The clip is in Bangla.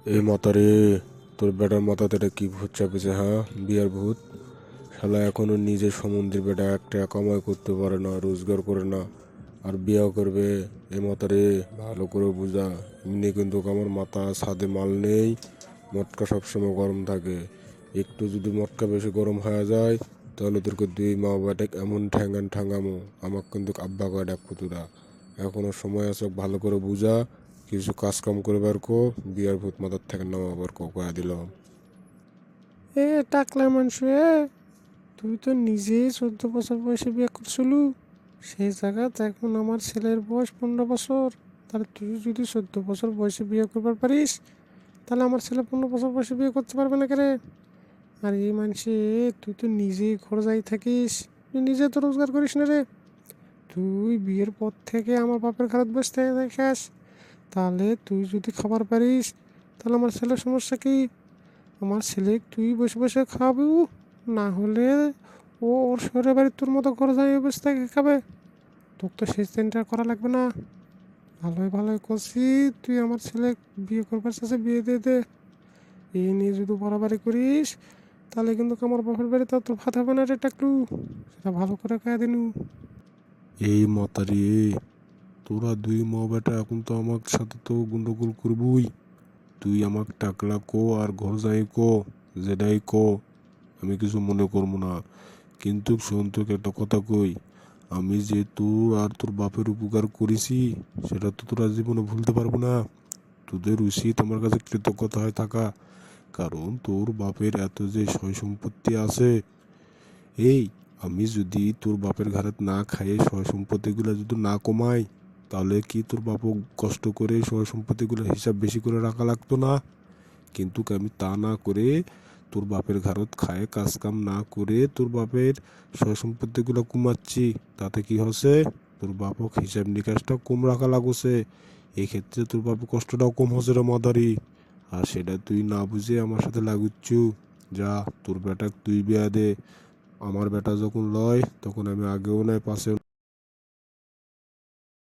এই মাতারে, তোর বেটার মাথাতে এটা কি ভূত চাপেছে? হ্যাঁ, বিয়ার ভূত। শালা এখনো নিজের সম্বন্ধের বেটা একটা কামাই করতে পারে না, রোজগার করে না, আর বিয়াও করবে? এ মাতারে, ভালো করে বুঝা। এমনি কিন্তু আমার মাথা ছাদে মাল নেই, মটকা সবসময় গরম থাকে। একটু যদি মটকা বেশি গরম হয়ে যায়, তাহলে তোরকে দুই মা বেটাকে এমন ঠ্যাঙ্গান ঠ্যাঙ্গামো, আমাকে কিন্তু আব্বা কয় ডাকবো তোরা। এখনো সময় আছে, ভালো করে বুঝা। কিছু কাজ কাম করে বার কো, বিয়ার ভূত মাথার থেকে নামাবার কয়া দিলাম। এ টাকলা মানুষ এ, তুই তো নিজেই 14 বছর বয়সে বিয়ে করছিলু। সেই জায়গাতে এখন আমার ছেলের বয়স 15 বছর। তাহলে তুই যদি 14 বছর বয়সে বিয়ে করবার পারিস, তাহলে আমার ছেলে 15 বছর বয়সে বিয়ে করতে পারবে না কেরে? আর এই মানুষে, তুই তো নিজেই ঘর যাই থাকিস, তুই নিজে তো রোজগার করিস না রে। তুই বিয়ের পর থেকে আমার বাপের ঘাড়ত বসতে দেখাস, তাহলে তুই যদি খাবার পারিস, তাহলে আমার ছেলের সমস্যা কি? আমার ছেলে তুই বসে বসে খাওয়াবি, না হলে ও ওর শহরের বাড়ির তোর মতো ঘর যাই বসে থেকে খাবে। তোর তো সেই চিন্তা করা লাগবে না। ভালোই ভালোই করছি, তুই আমার ছেলে বিয়ে করবার চাষে বিয়ে দিয়ে দে। এই নিয়ে যদি বাড়াবাড়ি করিস, তাহলে কিন্তু আমার বাপের বাড়িতে তোর ভাত হবে না রে টাকলু, সেটা ভালো করে খাইয়া দিনু। এই মাতারি, তোরা দুই মা বেটা এখন তো আমার সাথে তো গন্ডগোল করবই। তুই আমাক টাকলা কো আর ঘর যাই কো, যেটাই কো, আমি কিছু মনে করবো না। কিন্তু শোন, তোকে একটা কথা কই, আমি যে তোর আর তোর বাপের উপকার করেছি, সেটা তো তোরা জীবনে ভুলতে পারবো না। তোদের উচিত আমার কাছে কৃতজ্ঞতা হয় থাকা, কারণ তোর বাপের এত যে সয় সম্পত্তি আছে। এই, আমি যদি তোর বাপের ঘাড়ে না খাইয়ে সয় সম্পত্তিগুলো যদি না কমাই, তাহলে কি তোর বাপও কষ্ট করে সয় সম্পত্তিগুলোর হিসাব বেশি করে রাখা লাগতো না? কিন্তু আমি তা না করে, তোর বাপের ঘাড়ত খায় কাজ কাম না করে তোর বাপের সয় সম্পত্তিগুলো কমাচ্ছি। তাতে কি হচ্ছে? তোর বাপক হিসাব নিকাশটা কম রাখা লাগছে। এক্ষেত্রে তোর বাপের কষ্টটাও কম হচ্ছে রে মাদারি। আর সেটা তুই না বুঝে আমার সাথে লাগুচ্ছু। যা, তোর বেটা তুই বিয়া দে। আমার বেটা যখন লয়, তখন আমি আগেও নাই পাশেও